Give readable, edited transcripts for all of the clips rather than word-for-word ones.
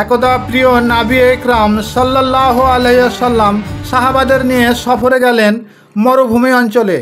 একদা প্রিয় নবী একরাম সাল্লাল্লাহু আলাইহি ওয়াসাল্লাম সাহাবাদের নিয়ে সফরে গেলেন মরুভূমি অঞ্চলে।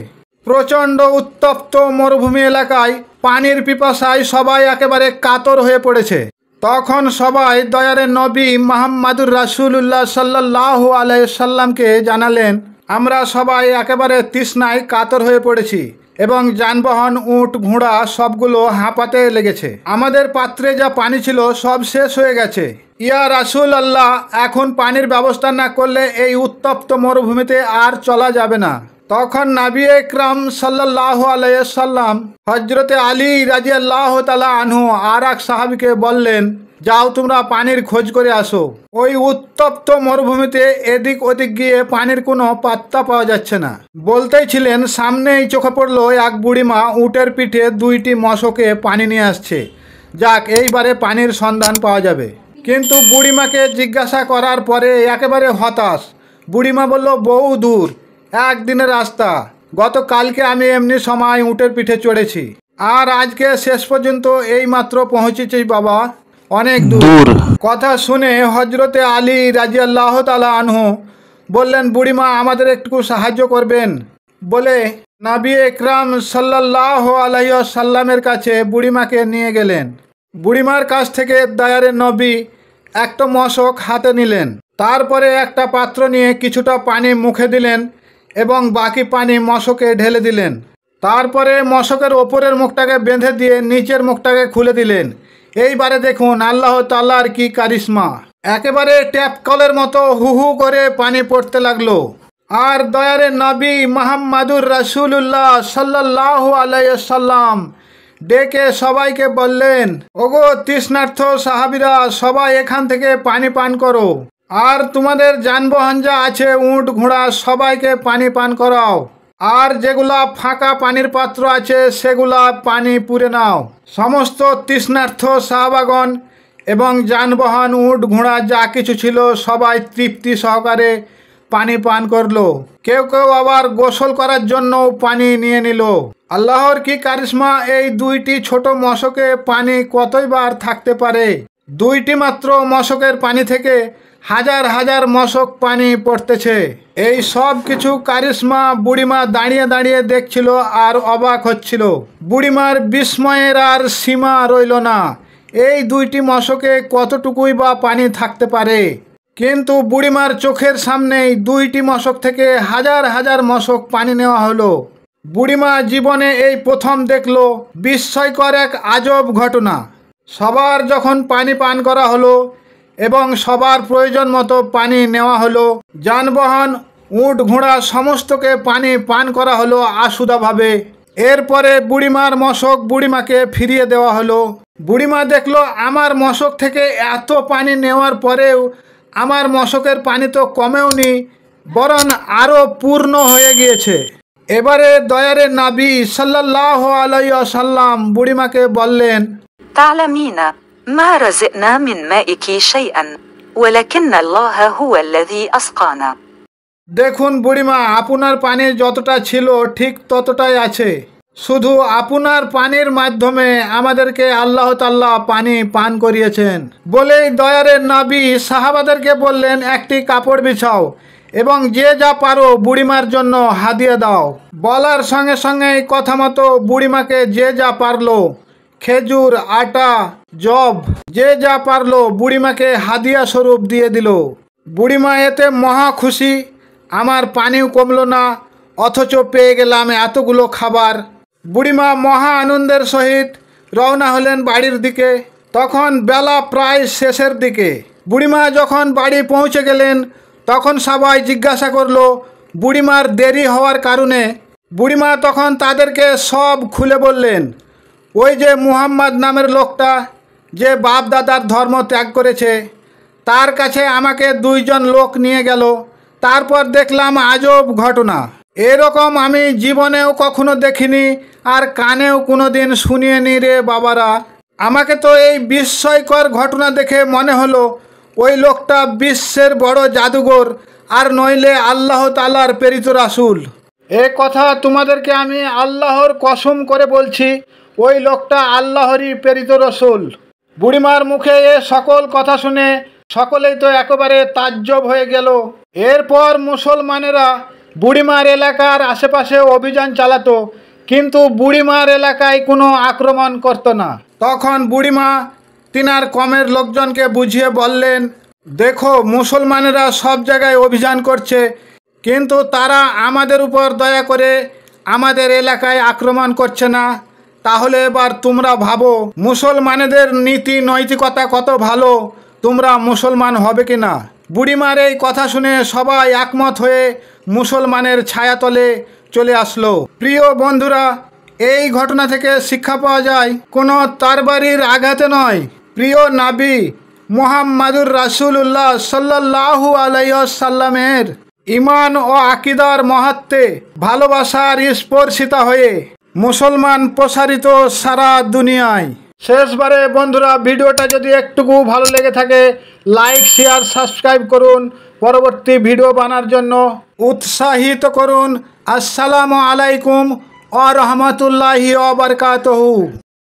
প্রচণ্ড উত্তপ্ত মরুভূমি এলাকায় পানির পিপাসায় সবাই একেবারে কাতর হয়ে পড়েছে। তখন সবাই দয়ারে নবী মুহাম্মদুর রাসূলুল্লাহ সাল্লাল্লাহু আলাইহি ওয়াসাল্লামকে জানালেন, আমরা সবাই একেবারে তৃষ্ণায় কাতর হয়ে পড়েছি এবং যানবাহন, উট, ঘোড়া সবগুলো হাঁপাতে লেগেছে। আমাদের পাত্রে যা পানি ছিল সব শেষ হয়ে গেছে। ইয়া রাসূল আল্লাহ, এখন পানির ব্যবস্থা না করলে এই উত্তপ্ত মরুভূমিতে আর চলা যাবে না। তখন নবী একরাম সাল্লাল্লাহু আলাইহি ওয়াসাল্লাম হযরতে আলী রাদিয়াল্লাহু তাআলা আনহু আর এক সাহাবীকে বললেন, যাও তোমরা পানির খোঁজ করে আসো। ওই উত্তপ্ত মরুভূমিতে এদিক ওদিক গিয়ে পানির কোনো পাত্তা পাওয়া যাচ্ছে না। বলতেই ছিলেন, সামনেই চোখে পড়লো এক বুড়িমা উটের পিঠে 2টি মশকে পানি নিয়ে আসছে। যাক, এইবারে পানির সন্ধান পাওয়া যাবে। কিন্তু বুড়িমাকে জিজ্ঞাসা করার পরে একেবারে হতাশ। বুড়িমা বলল, বহু দূর, একদিনের রাস্তা। গতকালকে আমি এমনি সময় উটের পিঠে চড়েছি, আর আজকে শেষ পর্যন্ত এই মাত্র পৌঁছেছি বাবা, অনেক দূর। কথা শুনে হযরতে আলী রাদিয়াল্লাহু তাআলা আনহু বললেন, বুড়িমা আমাদের একটু সাহায্য করবেন বলে নবী একরাম সাল্লাল্লাহু আলাইহি ওয়াসাল্লামের কাছে বুড়িমাকে নিয়ে গেলেন। বুড়িমার কাছ থেকে দয়ারে নবী একটা মশক হাতে নিলেন। তারপরে একটা পাত্র নিয়ে কিছুটা পানি মুখে দিলেন এবং বাকি পানি মশকে ঢেলে দিলেন। তারপরে মশকের ওপরের মুখটাকে বেঁধে দিয়ে নিচের মুখটাকে খুলে দিলেন। এইবারে দেখুন আল্লাহ তাআলার কি কারিশমা। একেবারে ট্যাপ কলের মতো হু হু করে পানি পড়তে লাগলো। আর দয়ারে নবী মুহাম্মদুর রাসূলুল্লাহ সাল্লাল্লাহু আলাইহি ওয়াসাল্লাম ডেকে সবাইকে বললেন, ওগো তৃষ্ণার্থ সাহাবীরা, সবাই এখান থেকে পানি পান করো। আর তোমাদের যানবাহন যা আছে, উট, ঘোড়া, সবাইকে পানি পান করাও। আর যেগুলা ফাঁকা পানির পাত্র আছে সেগুলা পানি পুরে নাও। সমস্ত তৃষ্ণার্থ সাহাবাগণ এবং যানবাহন, উট, ঘোড়া যা কিছু ছিল সবাই তৃপ্তি সহকারে পানি পান করলো। কেউ কেউ আবার গোসল করার জন্য পানি নিয়ে নিল। আল্লাহর কি কারিশমা! এই 2টি ছোট মশকে পানি কতই বার থাকতে পারে? 2টি মাত্র মশকের পানি থেকে হাজার হাজার মশক পানি পড়তেছে। এই সব কিছু কারিশমা বুড়িমা দাঁড়িয়ে দাঁড়িয়ে দেখছিল আর অবাক হচ্ছিল। বুড়িমার বিস্ময়ের আর সীমা রইল না। এই 2টি মশকে কতটুকুই বা পানি থাকতে পারে? কিন্তু বুড়িমার চোখের সামনেই 2টি মশক থেকে হাজার হাজার মশক পানি নেওয়া হলো। বুড়িমা জীবনে এই প্রথম দেখল বিস্ময়কর এক আজব ঘটনা। সবার যখন পানি পান করা হলো এবং সবার প্রয়োজন মতো পানি নেওয়া হলো, যানবাহন, উট, ঘোড়া সমস্তকে পানি পান করা হলো আশুদাভাবে। এরপরে বুড়িমার মশক বুড়িমাকে ফিরিয়ে দেওয়া হলো। বুড়িমা দেখলো, আমার মশক থেকে এত পানি নেওয়ার পরেও আমার মশকের পানি তো কমেওনি, বরং আরও পূর্ণ হয়ে গিয়েছে। এবারে দয়ারে নবী সাল্লাল্লাহু আলাইহি ওয়াসাল্লাম বুড়িমাকে বললেন, تعلمين ما رزقنا من مائك شيئا ولكن الله هو الذي أسقانا। দেখুন বুড়িমা, আপনার পানি যতটা ছিল ঠিক ততটাই আছে। শুধু আপনার পানির মাধ্যমে আমাদেরকে আল্লাহ তাআলা পানি পান করিয়েছেন। বলেই দয়ারের নবী সাহাবাদেরকে বললেন, একটি কাপড় বিছাও এবং যে যা পারো বুড়িমার জন্য হাদিয়া দাও। বলার সঙ্গে সঙ্গে কথা মতো বুড়িমাকে যে যা পারলো, খেজুর, আটা, জব, যে যা পারলো বুড়িমাকে হাদিয়া স্বরূপ দিয়ে দিল। বুড়িমা এতে মহা খুশি। আমার পানিও কমলো না, অথচ পেয়ে গেলাম এতগুলো খাবার। বুড়িমা মহা আনন্দের সহিত রওনা হলেন বাড়ির দিকে। তখন বেলা প্রায় শেষের দিকে। বুড়িমা যখন বাড়ি পৌঁছে গেলেন তখন সবাই জিজ্ঞাসা করলো বুড়িমার দেরি হওয়ার কারণে। বুড়িমা তখন তাদেরকে সব খুলে বললেন, ওই যে মুহাম্মদ নামের লোকটা যে বাপ দাদার ধর্ম ত্যাগ করেছে, তার কাছে আমাকে 2 জন লোক নিয়ে গেল। তারপর দেখলাম আজব ঘটনা। এরকম আমি জীবনেও কখনো দেখিনি আর কানেও কোনো দিন শুনিনি রে বাবারা। আমাকে তো এই বিস্ময়কর ঘটনা দেখে মনে হলো ওই লোকটা বিশ্বের বড় জাদুঘর, আর নইলে আল্লাহ তাআলার প্রেরিত রাসূল। এ কথা তোমাদেরকে আমি আল্লাহর কসম করে বলছি, ওই লোকটা আল্লাহরই প্রেরিত রাসূল। বুড়িমার মুখে এ সকল কথা শুনে সকলেই তো একেবারে তাজ্জব হয়ে গেল। এরপর মুসলমানেরা বুড়িমার এলাকার আশেপাশে অভিযান চালাতো, কিন্তু বুড়িমার এলাকায় কোনো আক্রমণ করতো না। তখন বুড়িমা তিনার কমের লোকজনকে বুঝিয়ে বললেন, দেখো মুসলমানেরা সব জায়গায় অভিযান করছে, কিন্তু তারা আমাদের উপর দয়া করে আমাদের এলাকায় আক্রমণ করছে না। তাহলে এবার তোমরা ভাবো মুসলমানেদের নীতি নৈতিকতা কত ভালো, তোমরা মুসলমান হবে কি না। বুড়িমার এই কথা শুনে সবাই একমত হয়ে মুসলমানের ছায়াতলে চলে আসলো। প্রিয় বন্ধুরা, এই ঘটনা থেকে শিক্ষা পাওয়া যায় কোনো তরবারির আঘাতে নয়, প্রিয় নাবী মুহাম্মাদুর রাসূলুল্লাহ সাল্লাল্লাহু আলাইহি ওয়াসাল্লামের ঈমান ও আকীদার মহত্বে ভালোবাসার স্পর্শিতা হয়ে মুসলমান প্রসারিত সারা দুনিয়ায়। শেষবারে বন্ধুরা, ভিডিওটা যদি একটুকু ভালো লেগে থাকে লাইক শেয়ার সাবস্ক্রাইব করুন, পরবর্তী ভিডিও বানার জন্য উৎসাহিত করুন। আসসালামু আলাইকুম ওয়া রাহমাতুল্লাহি ওয়া বারাকাতুহু।